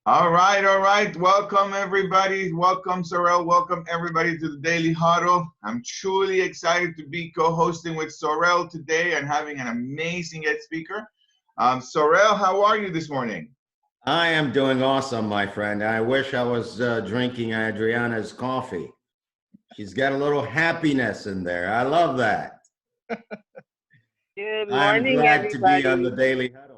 All right, all right. Welcome, everybody. Welcome, Saurel. Welcome, everybody, to the Daily Huddle. I'm truly excited to be co-hosting with Saurel today and having an amazing guest speaker. Saurel, how are you this morning? I am doing awesome, my friend. I wish I was drinking Adriana's coffee. She's got a little happiness in there. I love that. Good I'm morning, glad to be on the everybody. Daily Huddle.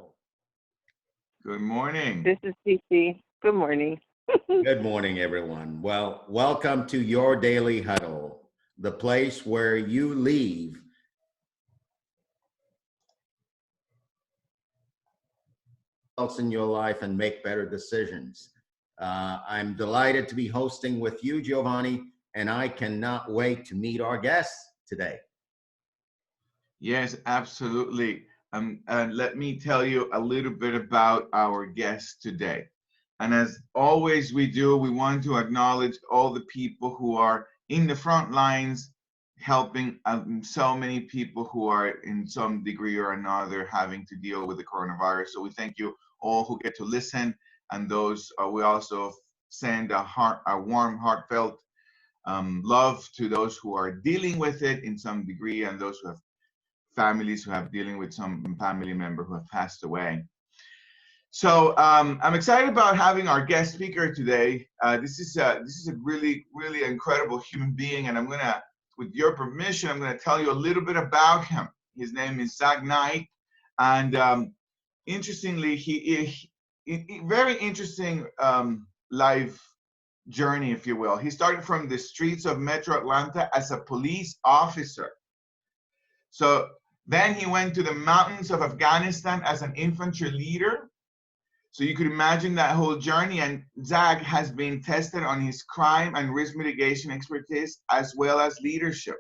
Good morning. This is Cece. Good morning. Good morning, everyone. Well, welcome to your Daily Huddle, the place where you leave else in your life and make better decisions. I'm delighted to be hosting with you, Giovanni, and I cannot wait to meet our guests today. Yes, absolutely. And let me tell you a little bit about our guest today. And as always we do, we want to acknowledge all the people who are in the front lines helping so many people who are in some degree or another having to deal with the coronavirus. So we thank you all who get to listen, and those we also send a warm, heartfelt love to those who are dealing with it in some degree, and those who have families who have dealing with some family member who have passed away. So I'm excited about having our guest speaker today. This is a really incredible human being, and with your permission, I'm gonna tell you a little bit about him. His name is Zack Knight, and interestingly, he very interesting life journey, if you will. He started from the streets of Metro Atlanta as a police officer. So then he went to the mountains of Afghanistan as an infantry leader. So you could imagine that whole journey. And Zack has been tested on his crime and risk mitigation expertise as well as leadership.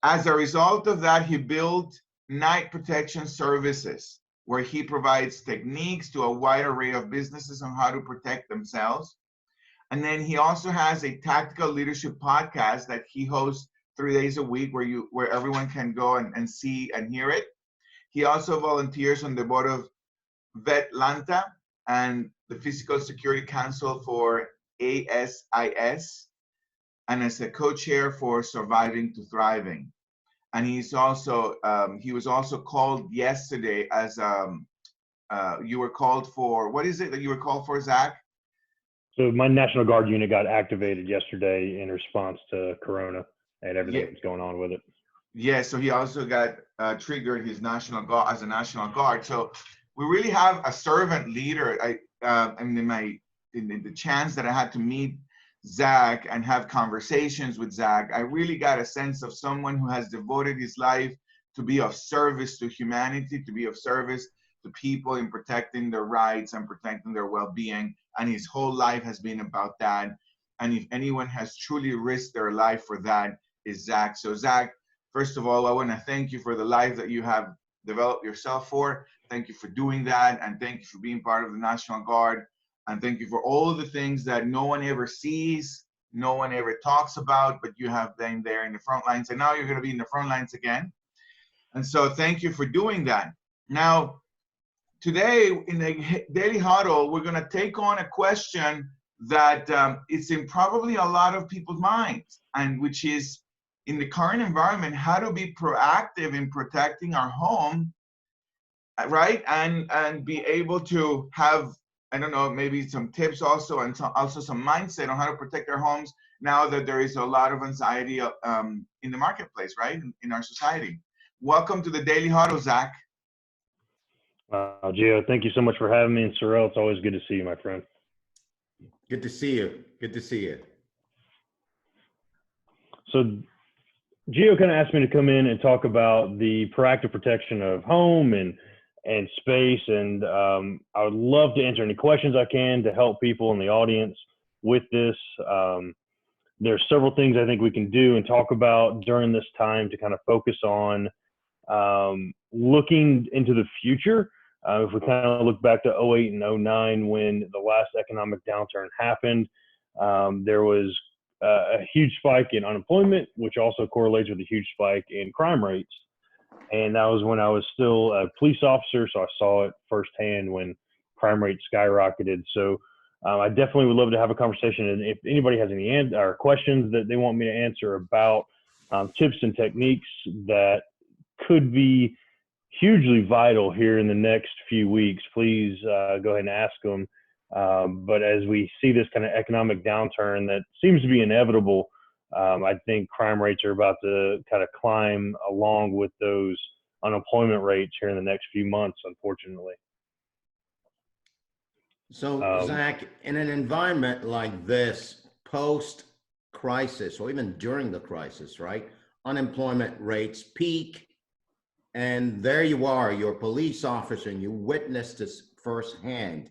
As a result of that, he built Night Protection Services, where he provides techniques to a wide array of businesses on how to protect themselves. And then he also has a tactical leadership podcast that he hosts 3 days a week where everyone can go and see and hear it. He also volunteers on the board of Vetlanta and the Physical Security Council for ASIS, and as a co-chair for Surviving to Thriving. And he was also called yesterday as you were called for, what is it that you were called for, Zack? So my National Guard unit got activated yesterday in response to Corona and everything that's going on with it. Yeah, so he also got triggered his National Guard as a National Guard. So we really have a servant leader. In the chance that I had to meet Zack and have conversations with Zack, I really got a sense of someone who has devoted his life to be of service to humanity, to be of service to people in protecting their rights and protecting their well-being. And his whole life has been about that. And if anyone has truly risked their life for that, is Zack. So Zack, first of all, I want to thank you for the life that you have developed yourself for. Thank you for doing that, and thank you for being part of the National Guard, and thank you for all of the things that no one ever sees, no one ever talks about, but you have been there in the front lines, and now you're going to be in the front lines again. And so thank you for doing that. Now, today in the Daily Huddle, we're going to take on a question that it's in probably a lot of people's minds, and which is, in the current environment, how to be proactive in protecting our home, right? And be able to have, I don't know, maybe some tips also, and also some mindset on how to protect our homes now that there is a lot of anxiety in the marketplace, right? In our society. Welcome to the Daily Huddle, Zack. Gio, thank you so much for having me. And Saurel, it's always good to see you, my friend. Good to see you. Good to see you. So Gio kind of asked me to come in and talk about the proactive protection of home and space. And I would love to answer any questions I can to help people in the audience with this. There's several things I think we can do and talk about during this time to kind of focus on looking into the future. If we kind of look back to 08 and 09, when the last economic downturn happened, there was a huge spike in unemployment, which also correlates with a huge spike in crime rates. And that was when I was still a police officer, so I saw it firsthand when crime rate skyrocketed. So I definitely would love to have a conversation. And if anybody has any or questions that they want me to answer about tips and techniques that could be hugely vital here in the next few weeks, please go ahead and ask them. But as we see this kind of economic downturn that seems to be inevitable, I think crime rates are about to kind of climb along with those unemployment rates here in the next few months, unfortunately. So, Zach, in an environment like this, post-crisis, or even during the crisis, right? Unemployment rates peak, and there you are, you're a police officer, and you witnessed this firsthand.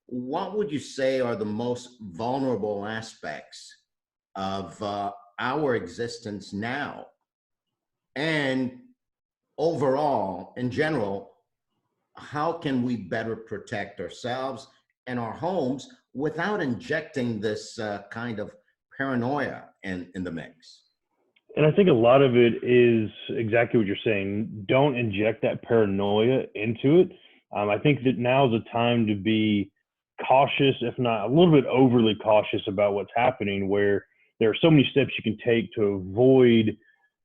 What would you say are the most vulnerable aspects of our existence now? And overall, in general, how can we better protect ourselves and our homes without injecting this kind of paranoia in the mix? And I think a lot of it is exactly what you're saying. Don't inject that paranoia into it. I think that now is a time to be cautious, if not a little bit overly cautious about what's happening, where there are so many steps you can take to avoid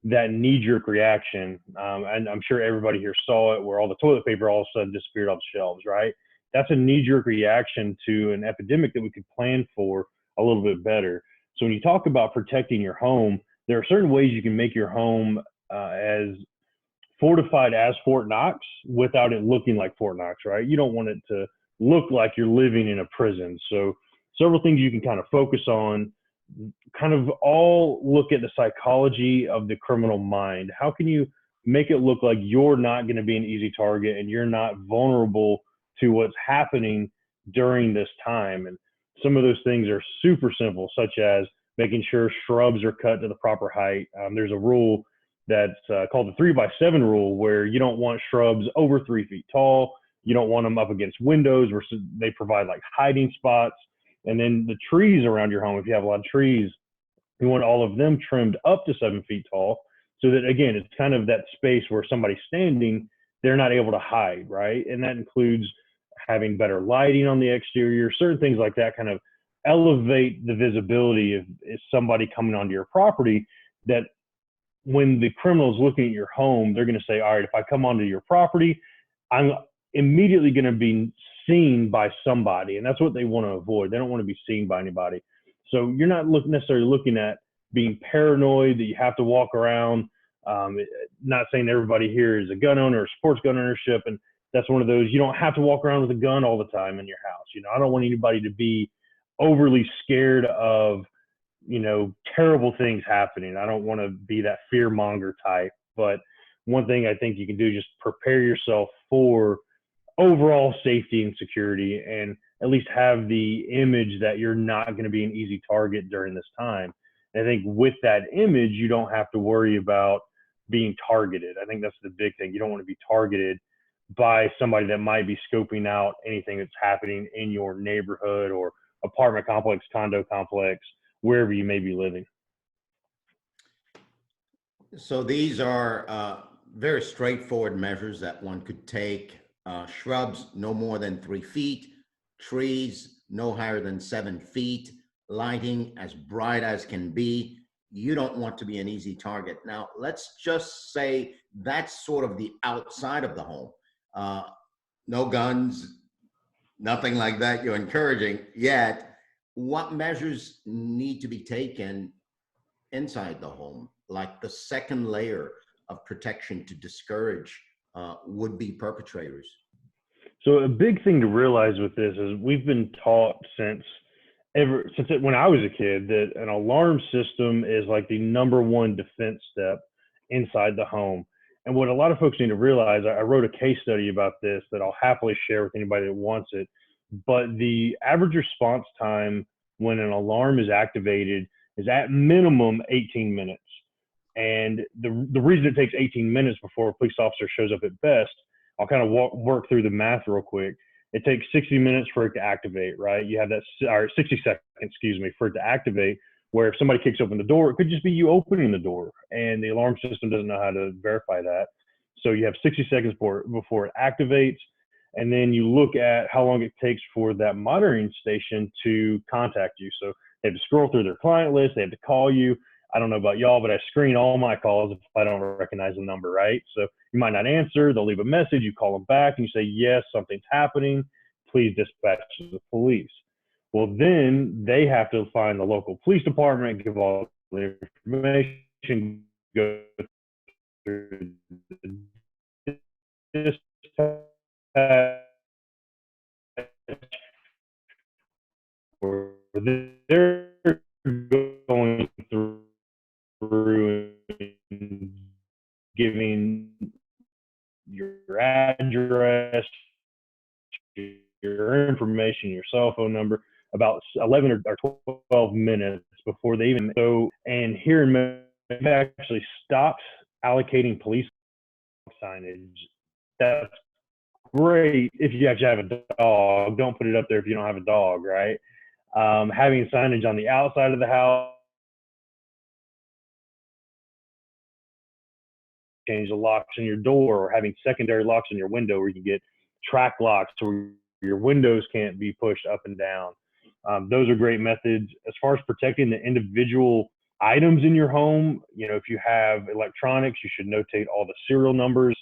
that knee-jerk reaction. And I'm sure everybody here saw it, where all the toilet paper all of a sudden disappeared off the shelves, right? That's a knee-jerk reaction to an epidemic that we could plan for a little bit better. So when you talk about protecting your home, there are certain ways you can make your home as fortified as Fort Knox without it looking like Fort Knox, right? You don't want it to look like you're living in a prison. So several things you can kind of focus on, kind of all look at the psychology of the criminal mind. How can you make it look like you're not going to be an easy target and you're not vulnerable to what's happening during this time? And some of those things are super simple, such as making sure shrubs are cut to the proper height. There's a rule that's called the 3x7 rule, where you don't want shrubs over 3 feet tall. You don't want them up against windows where they provide like hiding spots. And then the trees around your home, if you have a lot of trees, you want all of them trimmed up to 7 feet tall, so that, again, it's kind of that space where somebody's standing, they're not able to hide, right? And that includes having better lighting on the exterior, certain things like that kind of elevate the visibility of somebody coming onto your property, that when the criminal is looking at your home, they're going to say, all right, if I come onto your property, I'm immediately going to be seen by somebody. And that's what they want to avoid. They don't want to be seen by anybody. So you're not necessarily looking at being paranoid that you have to walk around. Not saying everybody here is a gun owner or supports gun ownership. And that's one of those, you don't have to walk around with a gun all the time in your house. You know, I don't want anybody to be overly scared of, you know, terrible things happening. I don't want to be that fear monger type. But one thing I think you can do is just prepare yourself for overall safety and security, and at least have the image that you're not going to be an easy target during this time. And I think with that image, you don't have to worry about being targeted. I think that's the big thing. You don't want to be targeted by somebody that might be scoping out anything that's happening in your neighborhood or apartment complex, condo complex, wherever you may be living. So these are very straightforward measures that one could take. Shrubs no more than 3 feet, trees no higher than 7 feet, lighting as bright as can be. You don't want to be an easy target. Now, let's just say that's sort of the outside of the home. No guns, nothing like that you're encouraging yet. What measures need to be taken inside the home, like the second layer of protection to discourage would-be perpetrators? So a big thing to realize with this is we've been taught when I was a kid that an alarm system is like the number one defense step inside the home. And what a lot of folks need to realize, I wrote a case study about this that I'll happily share with anybody that wants it, but the average response time when an alarm is activated is at minimum 18 minutes. And the reason it takes 18 minutes before a police officer shows up at best, I'll kind of work through the math real quick. It takes 60 minutes for it to activate, right? You have that, or 60 seconds, for it to activate, where if somebody kicks open the door, it could just be you opening the door, and the alarm system doesn't know how to verify that. So you have 60 seconds before it activates. And then you look at how long it takes for that monitoring station to contact you. So they have to scroll through their client list, they have to call you. I don't know about y'all, but I screen all my calls if I don't recognize the number, right? So you might not answer, they'll leave a message, you call them back and you say, yes, something's happening, please dispatch the police. Well, then they have to find the local police department, give all the information, go through the dispatch, or they're going through and giving your address, your information, your cell phone number, about 11 or 12 minutes before they even go. And here in Memphis actually stops allocating police signage. That's great if you actually have a dog. Don't put it up there if you don't have a dog, right? Having signage on the outside of the house, change the locks on your door, or having secondary locks on your window where you can get track locks where your windows can't be pushed up and down. Those are great methods. As far as protecting the individual items in your home, you know, if you have electronics, you should notate all the serial numbers.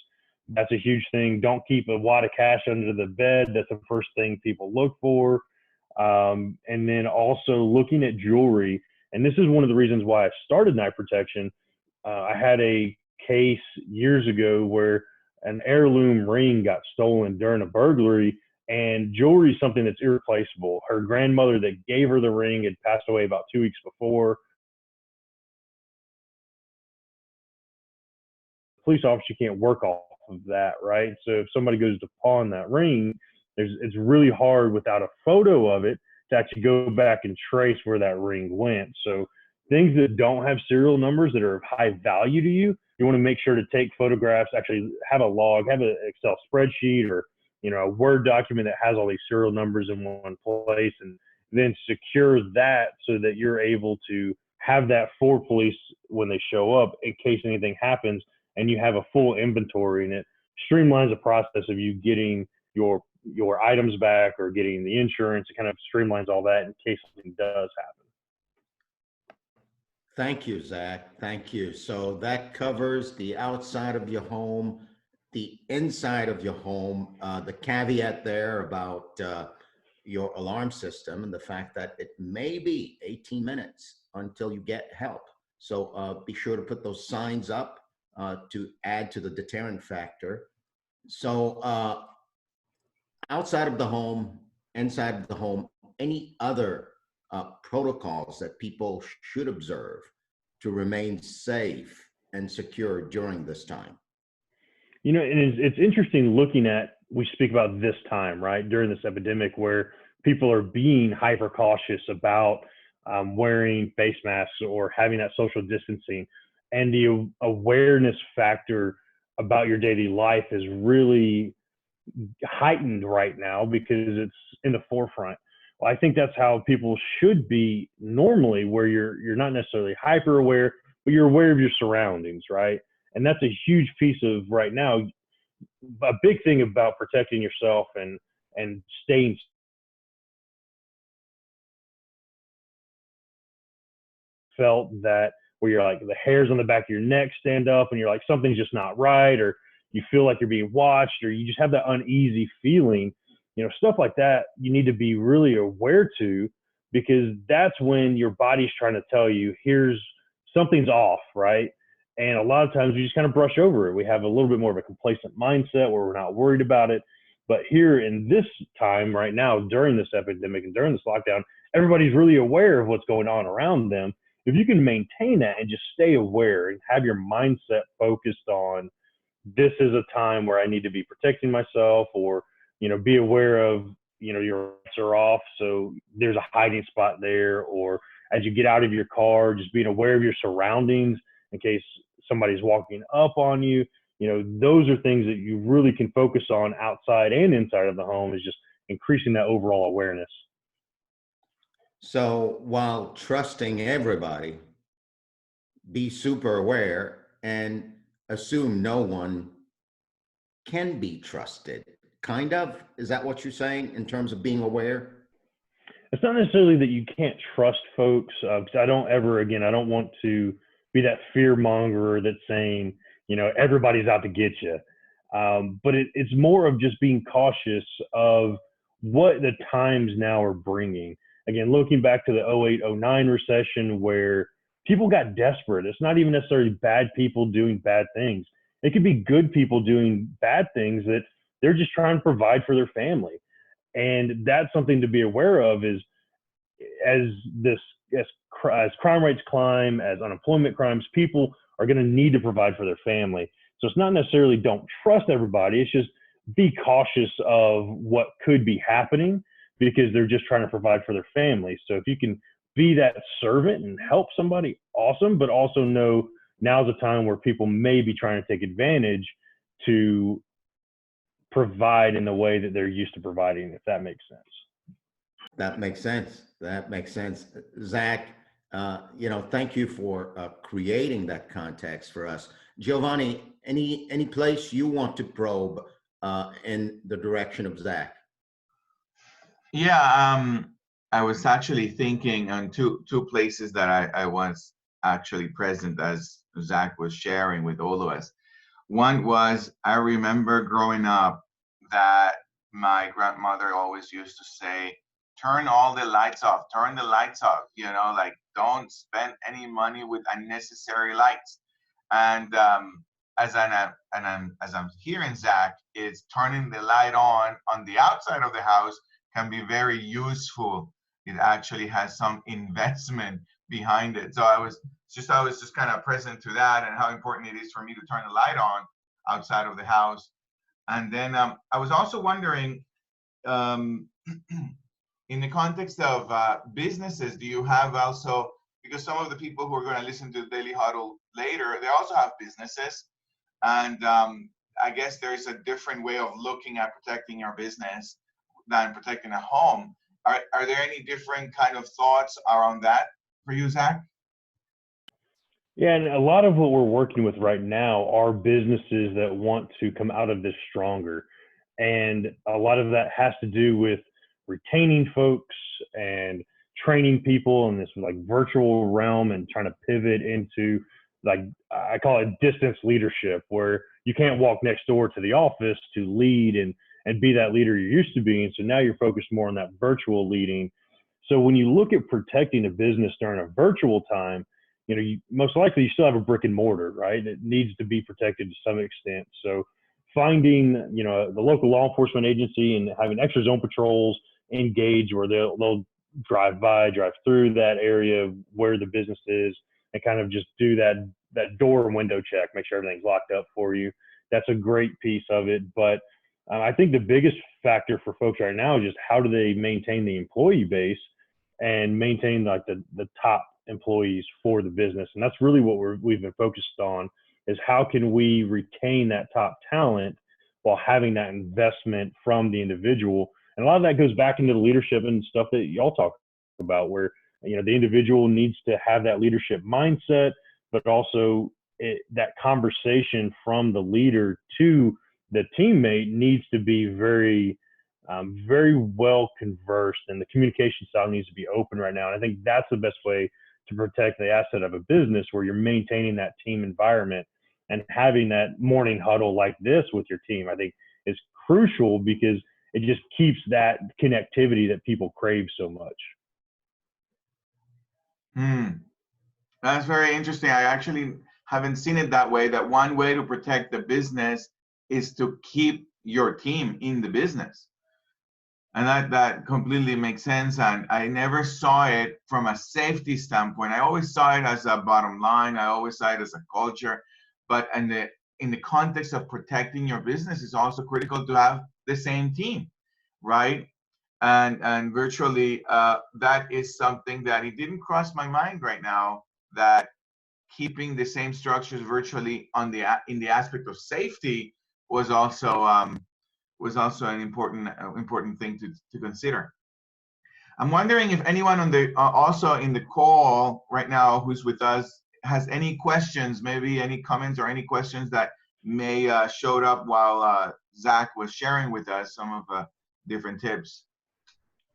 That's a huge thing. Don't keep a wad of cash under the bed. That's the first thing people look for. And then also looking at jewelry. And this is one of the reasons why I started night protection. I had a case years ago where an heirloom ring got stolen during a burglary, and jewelry is something that's irreplaceable. Her grandmother that gave her the ring had passed away about 2 weeks before. Police officer can't work off of that, right? So if somebody goes to pawn that ring, it's really hard without a photo of it to actually go back and trace where that ring went. So things that don't have serial numbers that are of high value to you, you want to make sure to take photographs, actually have a log, have an Excel spreadsheet, or a Word document that has all these serial numbers in one place, and then secure that so that you're able to have that for police when they show up in case anything happens, and you have a full inventory, and it streamlines the process of you getting your items back or getting the insurance. It kind of streamlines all that in case something does happen. Thank you, Zach. Thank you. So that covers the outside of your home, the inside of your home, the caveat there about your alarm system and the fact that it may be 18 minutes until you get help. So be sure to put those signs up to add to the deterrent factor. So outside of the home, inside of the home, any other protocols that people should observe to remain safe and secure during this time? And it's interesting looking at, we speak about this time, right, during this epidemic where people are being hyper cautious about wearing face masks or having that social distancing. And the awareness factor about your daily life is really heightened right now because it's in the forefront. Well, I think that's how people should be normally, where you're not necessarily hyper aware, but you're aware of your surroundings, right? And that's a huge piece of right now. A big thing about protecting yourself and staying felt that where you're like the hairs on the back of your neck stand up and you're like something's just not right, or you feel like you're being watched, or you just have that uneasy feeling, stuff like that you need to be really aware to, because that's when your body's trying to tell you here's something's off, right? And a lot of times we just kind of brush over it. We have a little bit more of a complacent mindset where we're not worried about it. But here in this time right now, during this epidemic and during this lockdown, everybody's really aware of what's going on around them. If you can maintain that and just stay aware and have your mindset focused on, this is a time where I need to be protecting myself, or, be aware of, your lights are off, so there's a hiding spot there, or as you get out of your car, just being aware of your surroundings in case somebody's walking up on you. Those are things that you really can focus on outside and inside of the home, is just increasing that overall awareness. So while trusting everybody, be super aware and assume no one can be trusted kind of? Is that what you're saying in terms of being aware? It's not necessarily that you can't trust folks, because I don't ever, again, I don't want to be that fear mongerer that's saying, you know, everybody's out to get you. But it's more of just being cautious of what the times now are bringing. Again, looking back to the 08-09 recession where people got desperate. It's not even necessarily bad people doing bad things. It could be good people doing bad things that they're just trying to provide for their family. And that's something to be aware of is as this as crime rates climb, as unemployment climbs, people are going to need to provide for their family. So it's not necessarily don't trust everybody. It's just be cautious of what could be happening because they're just trying to provide for their family. So if you can be that servant and help somebody, awesome, but also know now's a time where people may be trying to take advantage to provide in the way that they're used to providing, if that makes sense. That makes sense. That makes sense. Zack, thank you for creating that context for us. Giovanni, any place you want to probe in the direction of Zack? Yeah, I was actually thinking on two places that I was actually present as Zack was sharing with all of us. One was, I remember growing up that my grandmother always used to say, turn all the lights off, turn the lights off, like don't spend any money with unnecessary lights. And as I'm hearing Zack, is turning the light on the outside of the house can be very useful. It actually has some investment behind it. So I was just kind of present to that and how important it is for me to turn the light on outside of the house. And then I was also wondering, in the context of businesses, do you have also, because some of the people who are going to listen to the Daily Huddle later, they also have businesses. And I guess there's a different way of looking at protecting your business than protecting a home. Are there any different kind of thoughts around that for you, Zack? Yeah, and a lot of what we're working with right now are businesses that want to come out of this stronger. And a lot of that has to do with retaining folks and training people in this like virtual realm and trying to pivot into, like, I call it distance leadership, where you can't walk next door to the office to lead and be that leader you're used to being. So now you're focused more on that virtual leading. So when you look at protecting a business during a virtual time, you most likely you still have a brick and mortar, right? It needs to be protected to some extent. So finding, the local law enforcement agency and having extra zone patrols engage where they'll drive through that area where the business is and kind of just do that door and window check, make sure everything's locked up for you. That's a great piece of it. But I think the biggest factor for folks right now is just how do they maintain the employee base and maintain like the top employees for the business. And that's really what we've been focused on, is how can we retain that top talent while having that investment from the individual. And a lot of that goes back into the leadership and stuff that y'all talk about, where the individual needs to have that leadership mindset, but also that conversation from the leader to the teammate needs to be very well conversed, and the communication style needs to be open right now. And I think that's the best way to protect the asset of a business, where you're maintaining that team environment and having that morning huddle like this with your team, I think is crucial, because it just keeps that connectivity that people crave so much. That's very interesting. I actually haven't seen it that way, that one way to protect the business is to keep your team in the business. And that completely makes sense. And I never saw it from a safety standpoint. I always saw it as a bottom line. I always saw it as a culture. But in the context of protecting your business, it's also critical to have the same team, right? And virtually, that is something that it didn't cross my mind right now, that keeping the same structures virtually in the aspect of safety was also an important thing to consider. I'm wondering if anyone on the also in the call right now who's with us has any questions, maybe any comments or any questions that may showed up while Zack was sharing with us some of the different tips.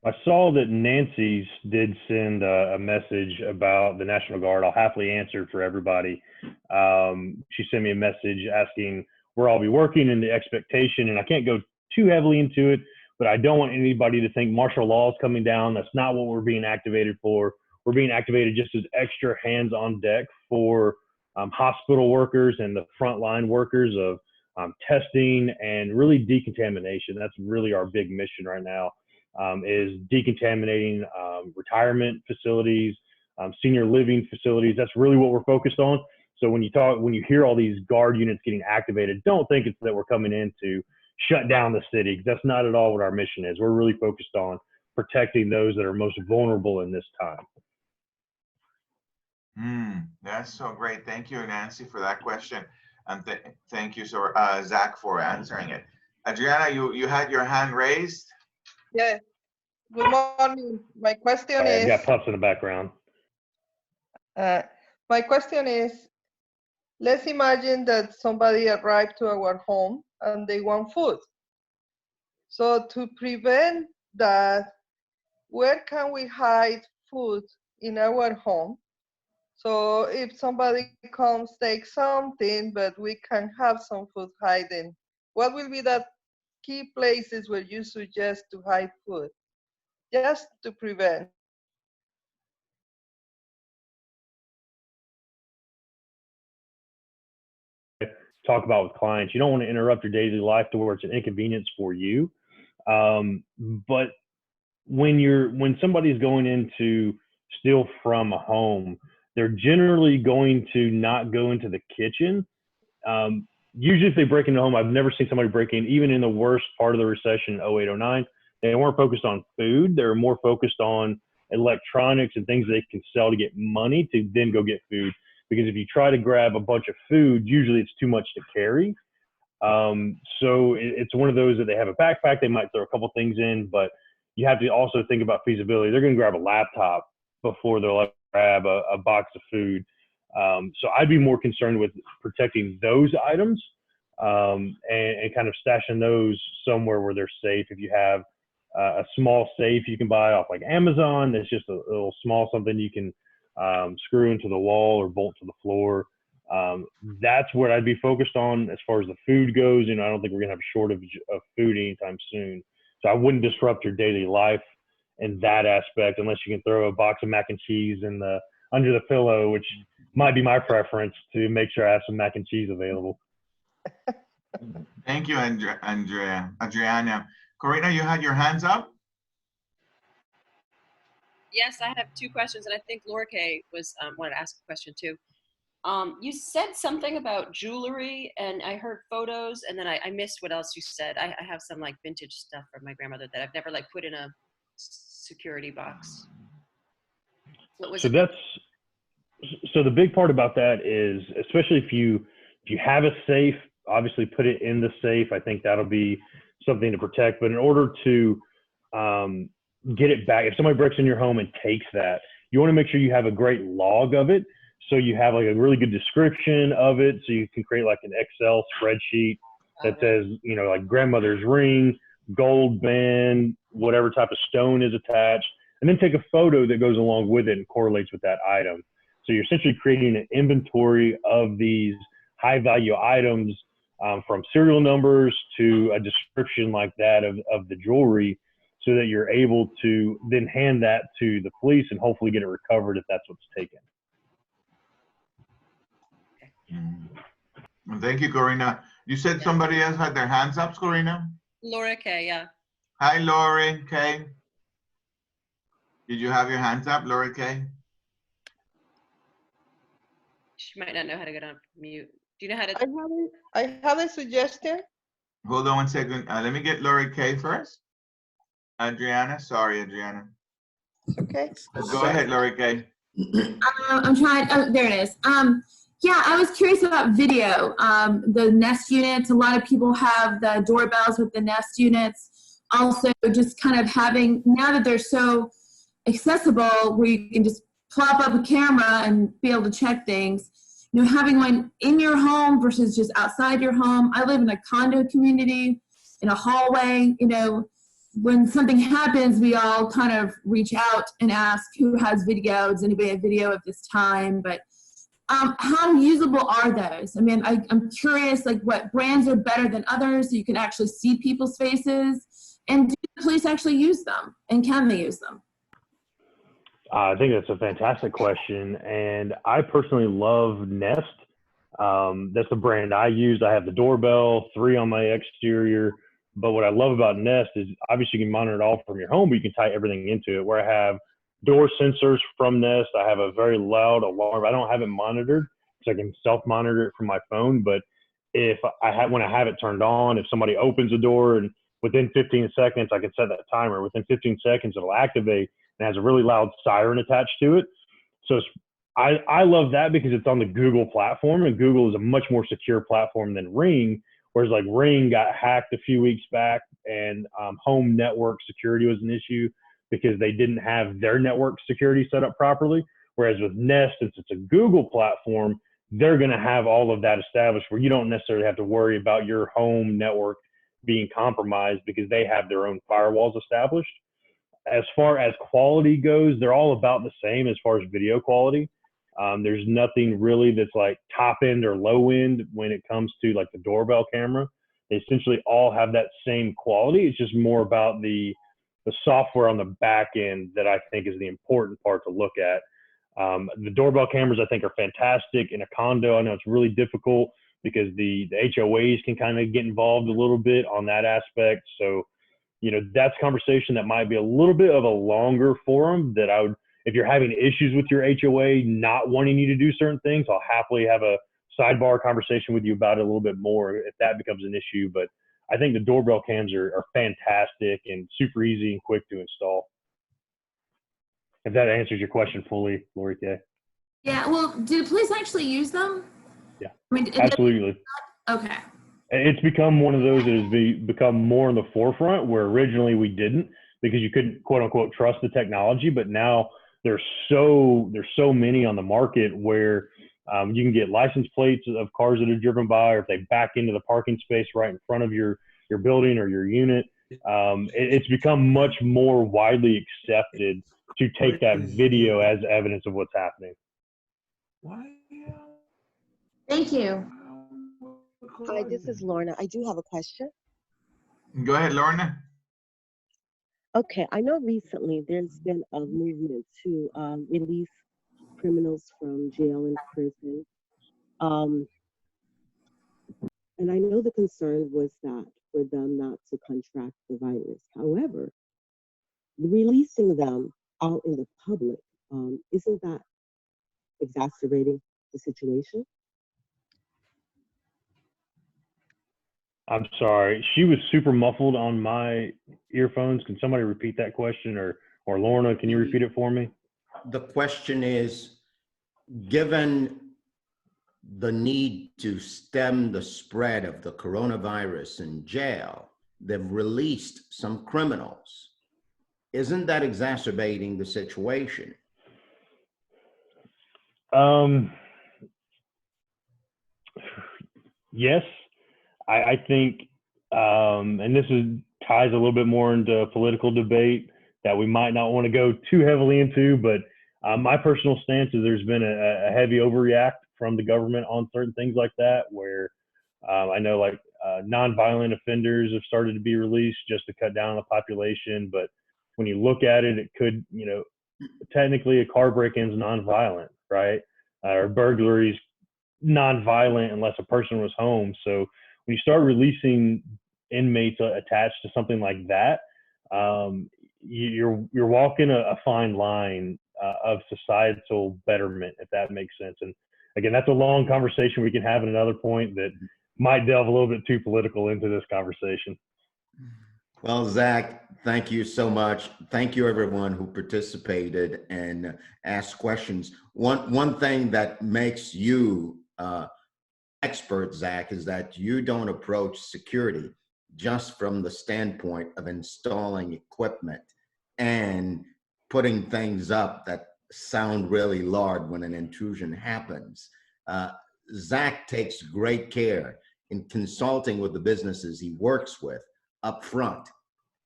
I saw that Nancy's did send a message about the National Guard. I'll happily answer for everybody. She sent me a message asking where I'll be working and the expectation, and I can't go too heavily into it, but I don't want anybody to think martial law is coming down. That's not what we're being activated for. We're being activated just as extra hands on deck for hospital workers and the frontline workers of testing and really decontamination. That's really our big mission right now. Is decontaminating retirement facilities, senior living facilities. That's really what we're focused on. So when you hear all these guard units getting activated, don't think it's that we're coming in to shut down the city. That's not at all what our mission is. We're really focused on protecting those that are most vulnerable in this time. That's so great. Thank you, Nancy, for that question. And thank you, Zack, for answering it. Adriana, you had your hand raised? Yeah. Good morning. My question I've is. got puffs in the background. My question is, let's imagine that somebody arrived to our home and they want food. So to prevent that, where can we hide food in our home? So if somebody comes, take something, but we can have some food hidden, what will be the key places where you suggest to hide food? Just to prevent. Talk about with clients, you don't want to interrupt your daily life to where it's an inconvenience for you. But when somebody's going in to steal from a home, they're generally going to not go into the kitchen. Usually if they break into a home, I've never seen somebody break in, even in the worst part of the recession, 08, 09, they weren't focused on food. They were more focused on electronics and things they can sell to get money to then go get food. Because if you try to grab a bunch of food, usually it's too much to carry. So it's one of those that they have a backpack, they might throw a couple things in, but you have to also think about feasibility. They're going to grab a laptop before they'll grab a box of food. So I'd be more concerned with protecting those items and kind of stashing those somewhere where they're safe. If you have a small safe you can buy off like Amazon, that's just a little small something you can screw into the wall or bolt to the floor. That's what I'd be focused on as far as the food goes. I don't think we're gonna have a shortage of food anytime soon. So I wouldn't disrupt your daily life in that aspect unless you can throw a box of mac and cheese under the pillow, which might be my preference to make sure I have some mac and cheese available. Thank you, Adriana. Corina, you had your hands up? Yes, I have two questions, and I think Laura Kay wanted to ask a question too. You said something about jewelry, and I heard photos, and then I missed what else you said. I have some like vintage stuff from my grandmother that I've never like put in a security box. What was it? So the big part about that is, especially if you have a safe, obviously put it in the safe. I think that'll be something to protect. But in order to get it back, if somebody breaks in your home and takes that, you want to make sure you have a great log of it. So you have like a really good description of it. So you can create like an Excel spreadsheet that says, like grandmother's ring, gold band, whatever type of stone is attached, and then take a photo that goes along with it and correlates with that item. So you're essentially creating an inventory of these high value items, from serial numbers to a description like that of the jewelry, so that you're able to then hand that to the police and hopefully get it recovered if that's what's taken. Thank you, Corina. You said somebody else had their hands up, Corina? Laura Kay, yeah. Hi, Laura Kay. Did you have your hands up, Laura Kay? She might not know how to get on mute. Do you know how to? I have a suggestion. Hold on one second. Let me get Laura Kay first. Adriana, sorry, Adriana. Okay. Go ahead, Laura Kay. I'm trying. Oh, there it is. Yeah, I was curious about video. The Nest units. A lot of people have the doorbells with the Nest units. Also, just kind of having, now that they're so accessible, where you can just plop up a camera and be able to check things. Having one in your home versus just outside your home. I live in a condo community, in a hallway, you know, when something happens, we all kind of reach out and ask who has video. Does anybody have video at this time? But how usable are those? I mean, I'm curious, like what brands are better than others so you can actually see people's faces, and do the police actually use them, and can they use them? I think that's a fantastic question, and I personally love Nest. That's the brand I use. I have the doorbell, 3 on my exterior. But what I love about Nest is obviously you can monitor it all from your home, but you can tie everything into it. Where I have door sensors from Nest, I have a very loud alarm. I don't have it monitored because I can self-monitor it from my phone. But when I have it turned on, if somebody opens the door and within 15 seconds, I can set that timer. Within 15 seconds, it'll activate and has a really loud siren attached to it. So I love that because it's on the Google platform, and Google is a much more secure platform than Ring. Whereas like Ring got hacked a few weeks back, and home network security was an issue because they didn't have their network security set up properly. Whereas with Nest, since it's a Google platform, they're going to have all of that established where you don't necessarily have to worry about your home network being compromised because they have their own firewalls established. As far as quality goes, they're all about the same as far as video quality. There's nothing really that's like top end or low end when it comes to like the doorbell camera. They essentially all have that same quality. It's just more about the software on the back end that I think is the important part to look at. The doorbell cameras I think are fantastic. In a condo, I know it's really difficult because the HOAs can kind of get involved a little bit on that aspect. So, you know, that's a conversation that might be a little bit of a longer forum that I would, if you're having issues with your HOA not wanting you to do certain things, I'll happily have a sidebar conversation with you about it a little bit more if that becomes an issue. But I think the doorbell cams are fantastic and super easy and quick to install. If that answers your question fully, Lori K. Yeah, well, do the police actually use them? Yeah, I mean, absolutely. Okay. It's become one of those that has become more in the forefront where originally we didn't because you couldn't quote unquote trust the technology, but now there's so many on the market where you can get license plates of cars that are driven by, or if they back into the parking space right in front of your building or your unit. It's become much more widely accepted to take that video as evidence of what's happening. Thank you. Hi, this is Lorna. I do have a question. Go ahead, Lorna. Okay, I know recently there's been a movement to release criminals from jail and prison. And I know the concern was that for them not to contract the virus. However, releasing them out in the public, isn't that exacerbating the situation? I'm sorry. She was super muffled on my earphones. Can somebody repeat that question, or Lorna, can you repeat it for me? The question is, given the need to stem the spread of the coronavirus in jail, they've released some criminals. Isn't that exacerbating the situation? Yes. I think, and this ties a little bit more into a political debate that we might not want to go too heavily into, but my personal stance is there's been a heavy overreact from the government on certain things like that, where I know like nonviolent offenders have started to be released just to cut down on the population. But when you look at it, it could, you know, technically a car break-in is nonviolent, right? Or burglaries nonviolent unless a person was home. So when you start releasing inmates attached to something like that, you're walking a fine line of societal betterment, if that makes sense. And again, that's a long conversation we can have at another point that might delve a little bit too political into this conversation. Well, Zach, thank you so much. Thank you everyone who participated and asked questions. One thing that makes you expert, Zach, is that you don't approach security just from the standpoint of installing equipment and putting things up that sound really loud when an intrusion happens. Zach takes great care in consulting with the businesses he works with up front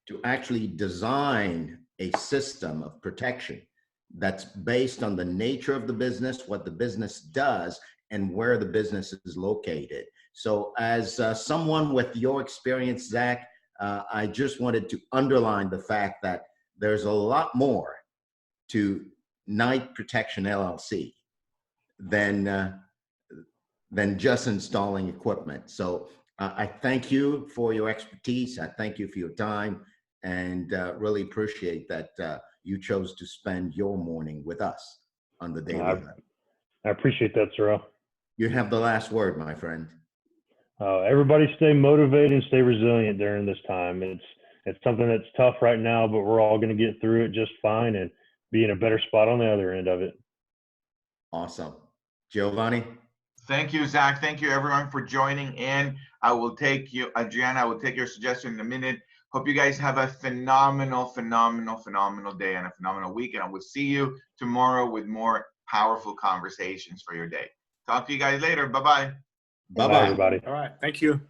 to actually design a system of protection that's based on the nature of the business, what the business does, and where the business is located. So as someone with your experience, Zack, I just wanted to underline the fact that there's a lot more to Knight Protection LLC than just installing equipment. So I thank you for your expertise. I thank you for your time, and really appreciate that you chose to spend your morning with us on the Daily Huddle. I appreciate that, Saurel. You have the last word, my friend. Everybody stay motivated and stay resilient during this time. It's something that's tough right now, but we're all going to get through it just fine and be in a better spot on the other end of it. Awesome. Giovanni? Thank you, Zack. Thank you, everyone, for joining in. I will take you, Adriana, I will take your suggestion in a minute. Hope you guys have a phenomenal day and a phenomenal week. And I will see you tomorrow with more powerful conversations for your day. Talk to you guys later. Bye-bye. Bye-bye, everybody. All right. Thank you.